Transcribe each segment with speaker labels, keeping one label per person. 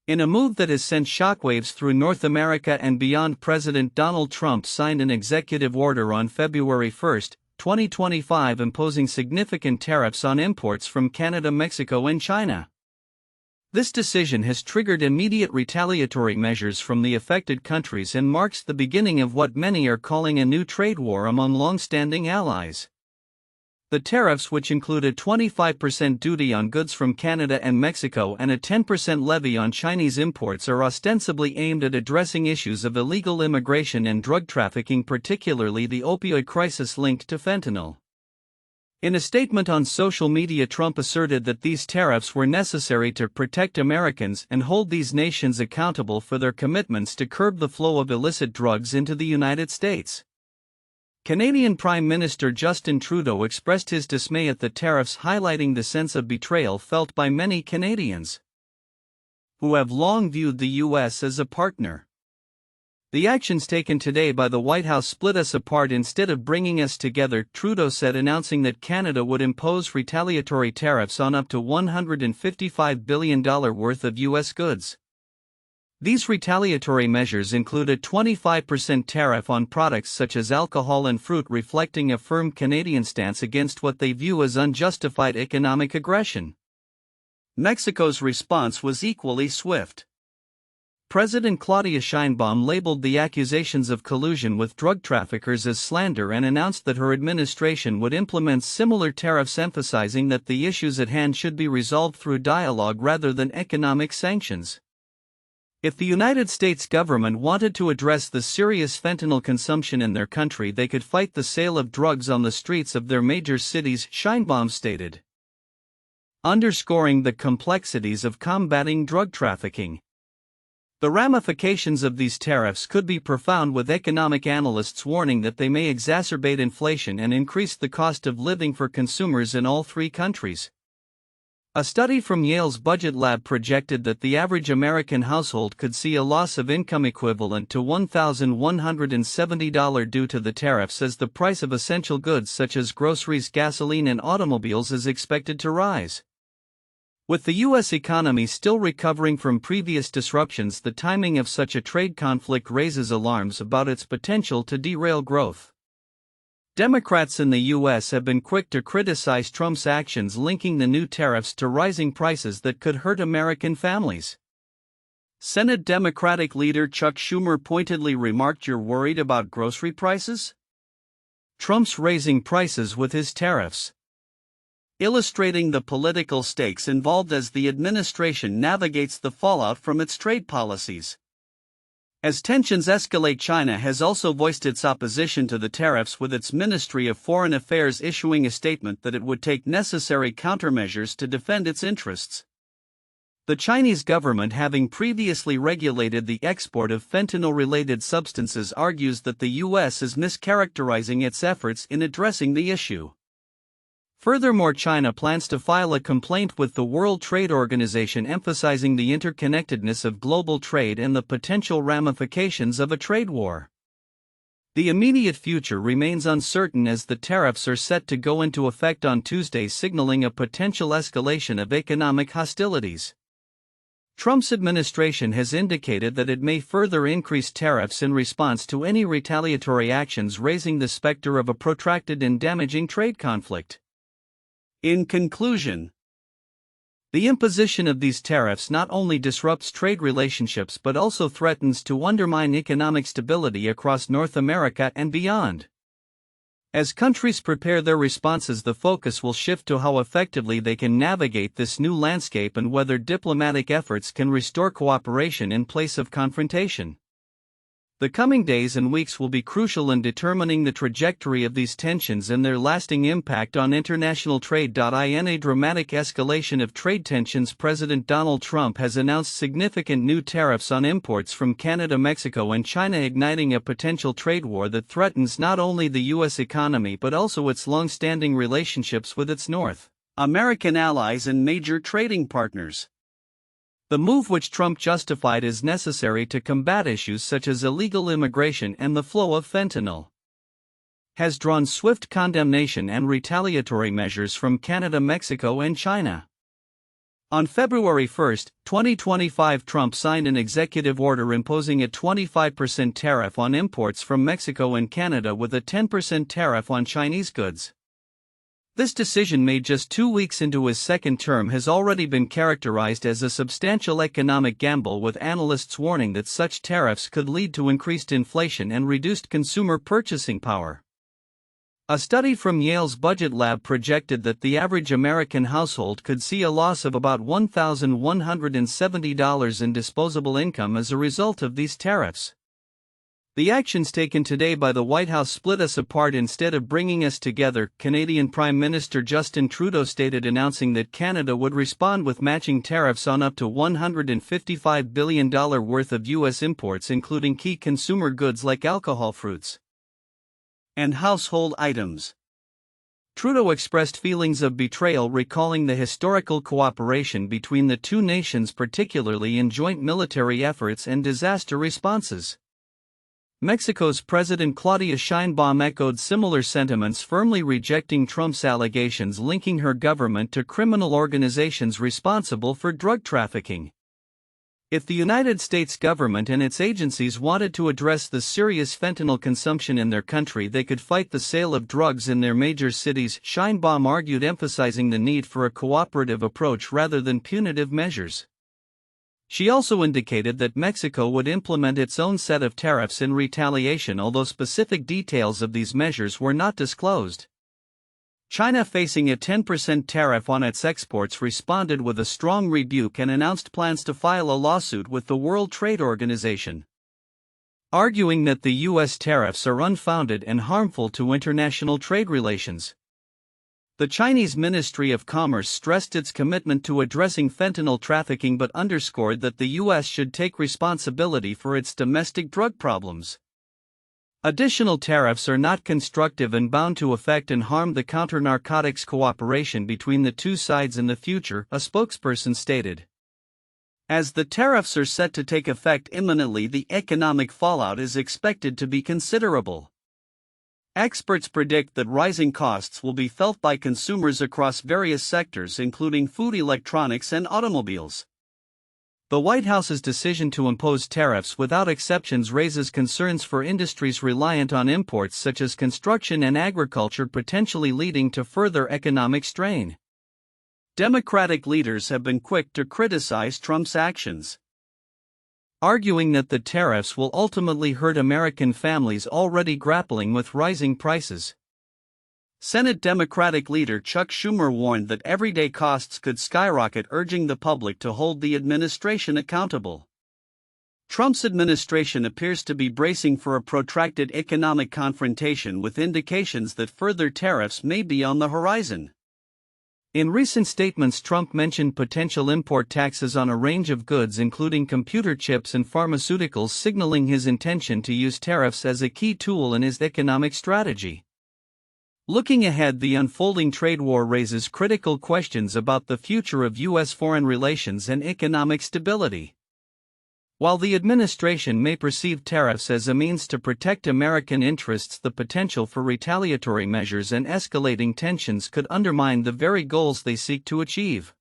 Speaker 1: In a move that has sent shockwaves through North America and beyond, President Donald Trump signed an executive order on February 1, 2025, imposing significant tariffs on imports from Canada, Mexico, and China. This decision has triggered immediate retaliatory measures from the affected countries and marks the beginning of what many are calling a new trade war among long-standing allies. The tariffs, which include a 25% duty on goods from Canada and Mexico and a 10% levy on Chinese imports, are ostensibly aimed at addressing issues of illegal immigration and drug trafficking, particularly the opioid crisis linked to fentanyl. In a statement on social media, Trump asserted that these tariffs were necessary to protect Americans and hold these nations accountable for their commitments to curb the flow of illicit drugs into the United States. Canadian Prime Minister Justin Trudeau expressed his dismay at the tariffs, highlighting the sense of betrayal felt by many Canadians who have long viewed the U.S. as a partner. "The actions taken today by the White House split us apart instead of bringing us together," Trudeau said, announcing that Canada would impose retaliatory tariffs on up to $155 billion worth of U.S. goods. These retaliatory measures include a 25% tariff on products such as alcohol and fruit, reflecting a firm Canadian stance against what they view as unjustified economic aggression. Mexico's response was equally swift. President Claudia Sheinbaum labeled the accusations of collusion with drug traffickers as slander and announced that her administration would implement similar tariffs, emphasizing that the issues at hand should be resolved through dialogue rather than economic sanctions. If the United States government wanted to address the serious fentanyl consumption in their country, they could fight the sale of drugs on the streets of their major cities, Sheinbaum stated, underscoring the complexities of combating drug trafficking. The ramifications of these tariffs could be profound, with economic analysts warning that they may exacerbate inflation and increase the cost of living for consumers in all three countries. A study from Yale's Budget Lab projected that the average American household could see a loss of income equivalent to $1,170 due to the tariffs, as the price of essential goods such as groceries, gasoline, and automobiles is expected to rise. With the U.S. economy still recovering from previous disruptions, the timing of such a trade conflict raises alarms about its potential to derail growth. Democrats in the U.S. have been quick to criticize Trump's actions, linking the new tariffs to rising prices that could hurt American families. Senate Democratic leader Chuck Schumer pointedly remarked, "You're worried about grocery prices? Trump's raising prices with his tariffs," illustrating the political stakes involved as the administration navigates the fallout from its trade policies. As tensions escalate, China has also voiced its opposition to the tariffs, with its Ministry of Foreign Affairs issuing a statement that it would take necessary countermeasures to defend its interests. The Chinese government, having previously regulated the export of fentanyl-related substances, argues that the U.S. is mischaracterizing its efforts in addressing the issue. Furthermore, China plans to file a complaint with the World Trade Organization, emphasizing the interconnectedness of global trade and the potential ramifications of a trade war. The immediate future remains uncertain, as the tariffs are set to go into effect on Tuesday, signaling a potential escalation of economic hostilities. Trump's administration has indicated that it may further increase tariffs in response to any retaliatory actions, raising the specter of a protracted and damaging trade conflict. In conclusion, the imposition of these tariffs not only disrupts trade relationships but also threatens to undermine economic stability across North America and beyond. As countries prepare their responses, the focus will shift to how effectively they can navigate this new landscape and whether diplomatic efforts can restore cooperation in place of confrontation. The coming days and weeks will be crucial in determining the trajectory of these tensions and their lasting impact on international trade. In a dramatic escalation of trade tensions, President Donald Trump has announced significant new tariffs on imports from Canada, Mexico, and China, igniting a potential trade war that threatens not only the U.S. economy but also its long-standing relationships with its North American allies and major trading partners. The move, which Trump justified as necessary to combat issues such as illegal immigration and the flow of fentanyl, has drawn swift condemnation and retaliatory measures from Canada, Mexico, and China. On February 1, 2025, Trump signed an executive order imposing a 25% tariff on imports from Mexico and Canada with a 10% tariff on Chinese goods. This decision, made just 2 weeks into his second term, has already been characterized as a substantial economic gamble, with analysts warning that such tariffs could lead to increased inflation and reduced consumer purchasing power. A study from Yale's budget lab projected that the average American household could see a loss of about $1,170 in disposable income as a result of these tariffs. The actions taken today by the White House split us apart instead of bringing us together, Canadian Prime Minister Justin Trudeau stated, announcing that Canada would respond with matching tariffs on up to $155 billion worth of U.S. imports, including key consumer goods like alcohol, fruits, and household items. Trudeau expressed feelings of betrayal, recalling the historical cooperation between the two nations, particularly in joint military efforts and disaster responses. Mexico's President Claudia Sheinbaum echoed similar sentiments, firmly rejecting Trump's allegations linking her government to criminal organizations responsible for drug trafficking. If the United States government and its agencies wanted to address the serious fentanyl consumption in their country, they could fight the sale of drugs in their major cities, Sheinbaum argued, emphasizing the need for a cooperative approach rather than punitive measures. She also indicated that Mexico would implement its own set of tariffs in retaliation, although specific details of these measures were not disclosed. China, facing a 10% tariff on its exports, responded with a strong rebuke and announced plans to file a lawsuit with the World Trade Organization, arguing that the U.S. tariffs are unfounded and harmful to international trade relations. The Chinese Ministry of Commerce stressed its commitment to addressing fentanyl trafficking, but underscored that the U.S. should take responsibility for its domestic drug problems. Additional tariffs are not constructive and bound to affect and harm the counter-narcotics cooperation between the two sides in the future, a spokesperson stated. As the tariffs are set to take effect imminently, the economic fallout is expected to be considerable. Experts predict that rising costs will be felt by consumers across various sectors, including food, electronics, and automobiles. The White House's decision to impose tariffs without exceptions raises concerns for industries reliant on imports such as construction and agriculture, potentially leading to further economic strain. Democratic leaders have been quick to criticize Trump's actions, arguing that the tariffs will ultimately hurt American families already grappling with rising prices. Senate Democratic leader Chuck Schumer warned that everyday costs could skyrocket, urging the public to hold the administration accountable. Trump's administration appears to be bracing for a protracted economic confrontation, with indications that further tariffs may be on the horizon. In recent statements, Trump mentioned potential import taxes on a range of goods, including computer chips and pharmaceuticals, signaling his intention to use tariffs as a key tool in his economic strategy. Looking ahead, the unfolding trade war raises critical questions about the future of U.S. foreign relations and economic stability. While the administration may perceive tariffs as a means to protect American interests, the potential for retaliatory measures and escalating tensions could undermine the very goals they seek to achieve.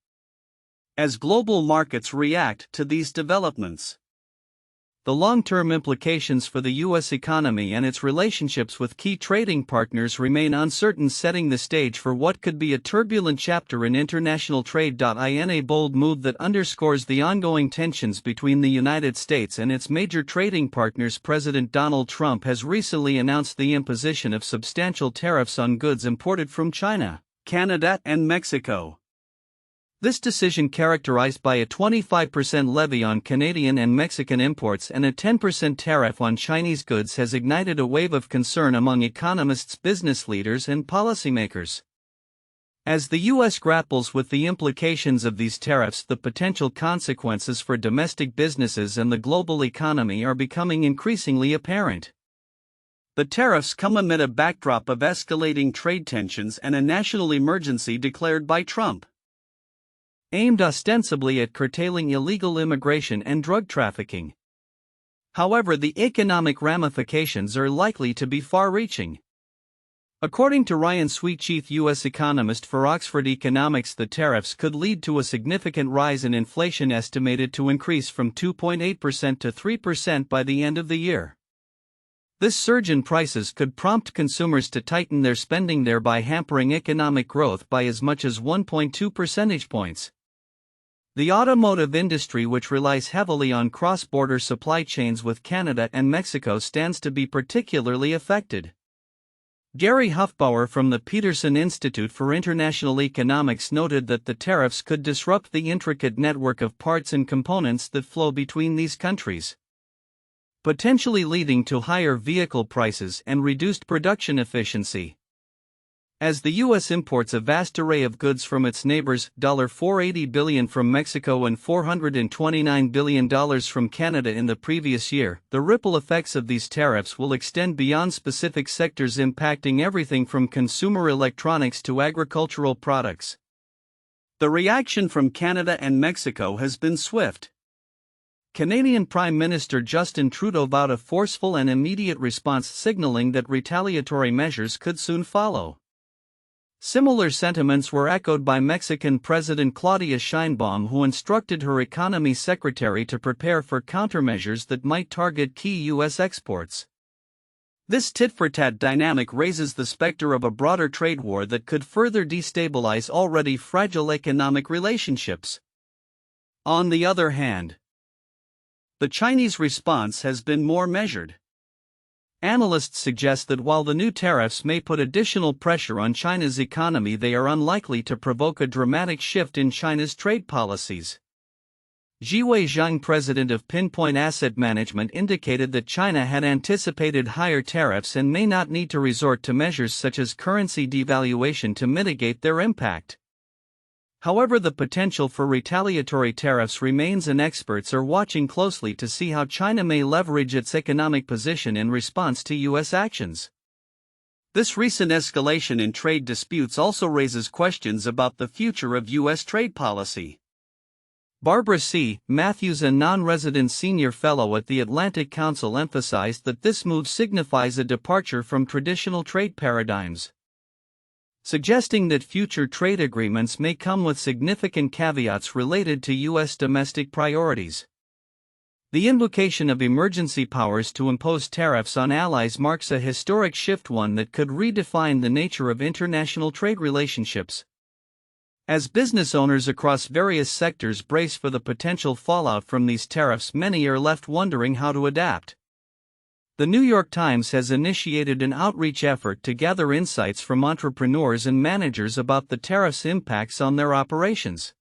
Speaker 1: As global markets react to these developments, the long-term implications for the U.S. economy and its relationships with key trading partners remain uncertain, setting the stage for what could be a turbulent chapter in international trade. In a bold move that underscores the ongoing tensions between the United States and its major trading partners, President Donald Trump has recently announced the imposition of substantial tariffs on goods imported from China, Canada, and Mexico. This decision, characterized by a 25% levy on Canadian and Mexican imports and a 10% tariff on Chinese goods, has ignited a wave of concern among economists, business leaders, and policymakers. As the U.S. grapples with the implications of these tariffs, the potential consequences for domestic businesses and the global economy are becoming increasingly apparent. The tariffs come amid a backdrop of escalating trade tensions and a national emergency declared by Trump, aimed ostensibly at curtailing illegal immigration and drug trafficking. However, the economic ramifications are likely to be far-reaching. According to Ryan Sweetchief, U.S. economist for Oxford Economics, the tariffs could lead to a significant rise in inflation, estimated to increase from 2.8% to 3% by the end of the year. This surge in prices could prompt consumers to tighten their spending, thereby hampering economic growth by as much as 1.2 percentage points. The automotive industry, which relies heavily on cross-border supply chains with Canada and Mexico, stands to be particularly affected. Gary Huffbauer from the Peterson Institute for International Economics noted that the tariffs could disrupt the intricate network of parts and components that flow between these countries, potentially leading to higher vehicle prices and reduced production efficiency. As the U.S. imports a vast array of goods from its neighbors, $480 billion from Mexico and $429 billion from Canada in the previous year, the ripple effects of these tariffs will extend beyond specific sectors, impacting everything from consumer electronics to agricultural products. The reaction from Canada and Mexico has been swift. Canadian Prime Minister Justin Trudeau vowed a forceful and immediate response, signaling that retaliatory measures could soon follow. Similar sentiments were echoed by Mexican President Claudia Sheinbaum, who instructed her economy secretary to prepare for countermeasures that might target key U.S. exports. This tit-for-tat dynamic raises the specter of a broader trade war that could further destabilize already fragile economic relationships. On the other hand, the Chinese response has been more measured. Analysts suggest that while the new tariffs may put additional pressure on China's economy, they are unlikely to provoke a dramatic shift in China's trade policies. Jiwei Zhang, president of Pinpoint Asset Management, indicated that China had anticipated higher tariffs and may not need to resort to measures such as currency devaluation to mitigate their impact. However, the potential for retaliatory tariffs remains, and experts are watching closely to see how China may leverage its economic position in response to U.S. actions. This recent escalation in trade disputes also raises questions about the future of U.S. trade policy. Barbara C. Matthews, a non-resident senior fellow at the Atlantic Council, emphasized that this move signifies a departure from traditional trade paradigms, suggesting that future trade agreements may come with significant caveats related to U.S. domestic priorities. The invocation of emergency powers to impose tariffs on allies marks a historic shift, one that could redefine the nature of international trade relationships. As business owners across various sectors brace for the potential fallout from these tariffs, many are left wondering how to adapt. The New York Times has initiated an outreach effort to gather insights from entrepreneurs and managers about the tariffs' impacts on their operations.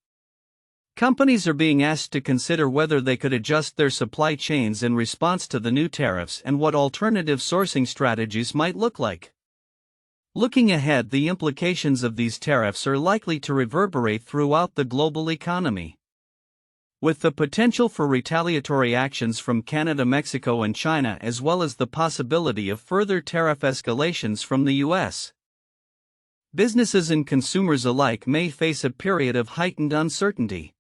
Speaker 1: Companies are being asked to consider whether they could adjust their supply chains in response to the new tariffs and what alternative sourcing strategies might look like. Looking ahead, the implications of these tariffs are likely to reverberate throughout the global economy. With the potential for retaliatory actions from Canada, Mexico, and China, as well as the possibility of further tariff escalations from the U.S., businesses and consumers alike may face a period of heightened uncertainty.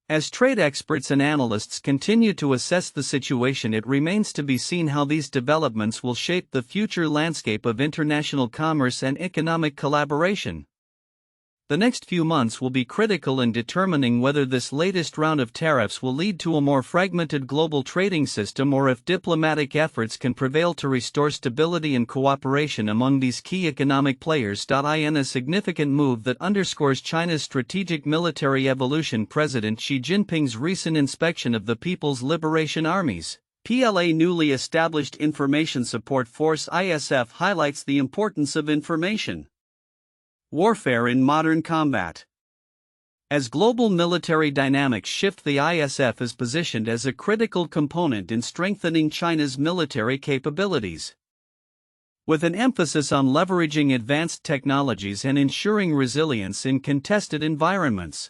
Speaker 1: As trade experts and analysts continue to assess the situation, it remains to be seen how these developments will shape the future landscape of international commerce and economic collaboration. The next few months will be critical in determining whether this latest round of tariffs will lead to a more fragmented global trading system, or if diplomatic efforts can prevail to restore stability and cooperation among these key economic players. In a significant move that underscores China's strategic military evolution, President Xi Jinping's recent inspection of the People's Liberation Army's (PLA) newly established Information Support Force (ISF) highlights the importance of information warfare in modern combat. As global military dynamics shift, the ISF is positioned as a critical component in strengthening China's military capabilities. With an emphasis on leveraging advanced technologies and ensuring resilience in contested environments,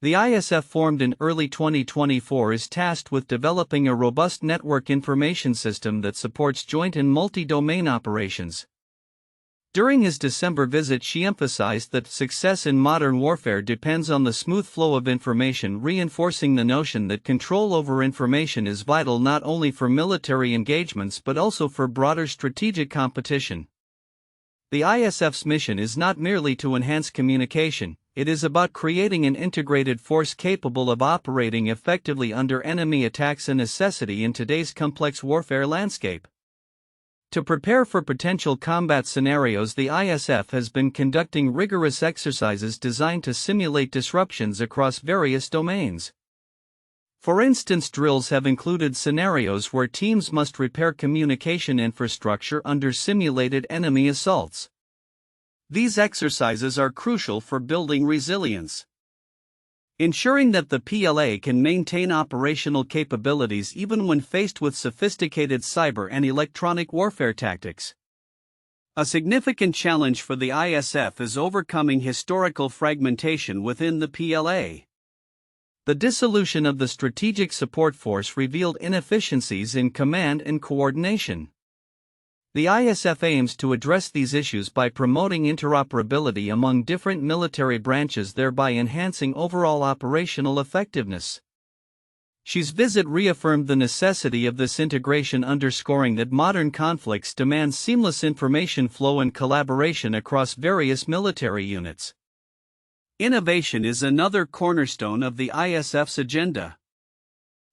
Speaker 1: the ISF, formed in early 2024, is tasked with developing a robust network information system that supports joint and multi-domain operations. During his December visit, Xi emphasized that success in modern warfare depends on the smooth flow of information, reinforcing the notion that control over information is vital not only for military engagements but also for broader strategic competition. The ISF's mission is not merely to enhance communication, it is about creating an integrated force capable of operating effectively under enemy attacks, a necessity in today's complex warfare landscape. To prepare for potential combat scenarios, the ISF has been conducting rigorous exercises designed to simulate disruptions across various domains. For instance, drills have included scenarios where teams must repair communication infrastructure under simulated enemy assaults. These exercises are crucial for building resilience, ensuring that the PLA can maintain operational capabilities even when faced with sophisticated cyber and electronic warfare tactics. A significant challenge for the ISF is overcoming historical fragmentation within the PLA. The dissolution of the Strategic Support Force revealed inefficiencies in command and coordination. The ISF aims to address these issues by promoting interoperability among different military branches, thereby enhancing overall operational effectiveness. Xi's visit reaffirmed the necessity of this integration, underscoring that modern conflicts demand seamless information flow and collaboration across various military units. Innovation is another cornerstone of the ISF's agenda.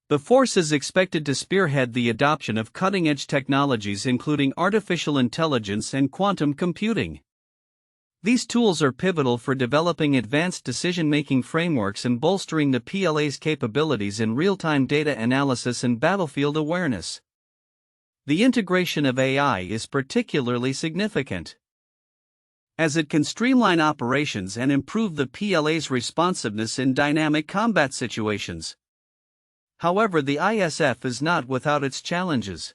Speaker 1: The force is expected to spearhead the adoption of cutting-edge technologies including artificial intelligence and quantum computing. These tools are pivotal for developing advanced decision-making frameworks and bolstering the PLA's capabilities in real-time data analysis and battlefield awareness. The integration of AI is particularly significant, as it can streamline operations and improve the PLA's responsiveness in dynamic combat situations. However, the ISF is not without its challenges,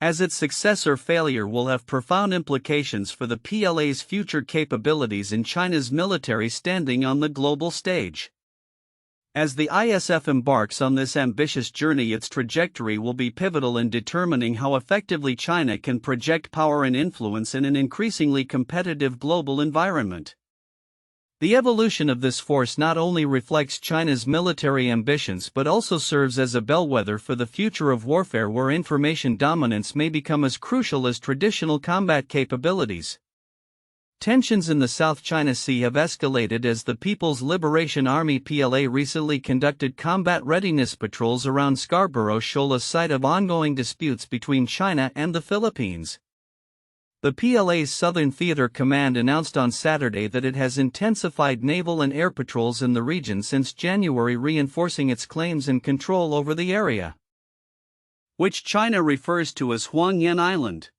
Speaker 1: as its success or failure will have profound implications for the PLA's future capabilities and China's military standing on the global stage. As the ISF embarks on this ambitious journey, its trajectory will be pivotal in determining how effectively China can project power and influence in an increasingly competitive global environment. The evolution of this force not only reflects China's military ambitions but also serves as a bellwether for the future of warfare, where information dominance may become as crucial as traditional combat capabilities. Tensions in the South China Sea have escalated as the People's Liberation Army (PLA) recently conducted combat readiness patrols around Scarborough Shoal, a site of ongoing disputes between China and the Philippines. The PLA's Southern Theater Command announced on Saturday that it has intensified naval and air patrols in the region since January, reinforcing its claims and control over the area, which China refers to as Huangyan Island.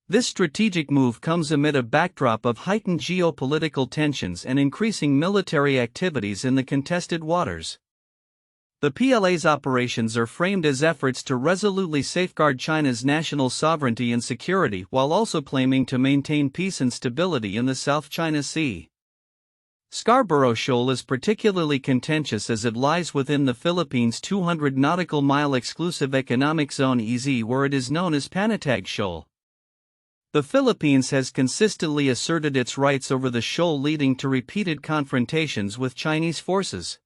Speaker 1: This strategic move comes amid a backdrop of heightened geopolitical tensions and increasing military activities in the contested waters. The PLA's operations are framed as efforts to resolutely safeguard China's national sovereignty and security, while also claiming to maintain peace and stability in the South China Sea. Scarborough Shoal is particularly contentious as it lies within the Philippines' 200 nautical mile exclusive economic zone (EZ), where it is known as Panatag Shoal. The Philippines has consistently asserted its rights over the shoal, leading to repeated confrontations with Chinese forces.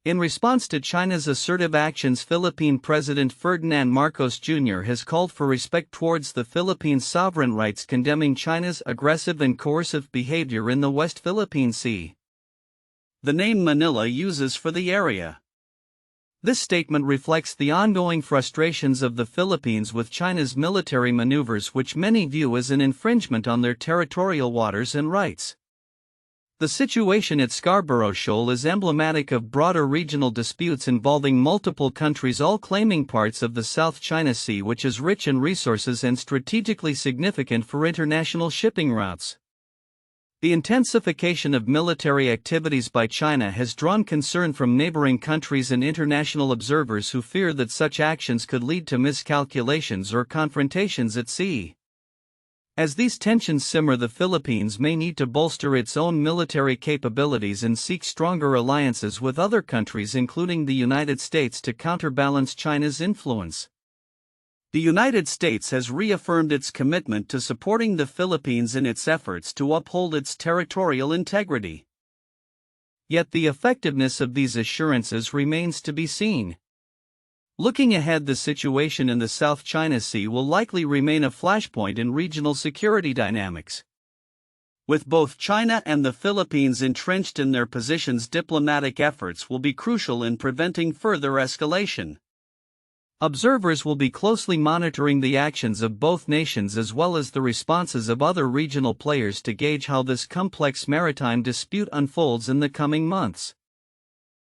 Speaker 1: In response to China's assertive actions, Philippine President Ferdinand Marcos Jr. has called for respect towards the Philippines' sovereign rights, condemning China's aggressive and coercive behavior in the West Philippine Sea, the name Manila uses for the area. This statement reflects the ongoing frustrations of the Philippines with China's military maneuvers, which many view as an infringement on their territorial waters and rights. The situation at Scarborough Shoal is emblematic of broader regional disputes involving multiple countries, all claiming parts of the South China Sea, which is rich in resources and strategically significant for international shipping routes. The intensification of military activities by China has drawn concern from neighboring countries and international observers who fear that such actions could lead to miscalculations or confrontations at sea. As these tensions simmer, the Philippines may need to bolster its own military capabilities and seek stronger alliances with other countries, including the United States, to counterbalance China's influence. The United States has reaffirmed its commitment to supporting the Philippines in its efforts to uphold its territorial integrity. Yet the effectiveness of these assurances remains to be seen. Looking ahead, the situation in the South China Sea will likely remain a flashpoint in regional security dynamics. With both China and the Philippines entrenched in their positions, diplomatic efforts will be crucial in preventing further escalation. Observers will be closely monitoring the actions of both nations as well as the responses of other regional players to gauge how this complex maritime dispute unfolds in the coming months.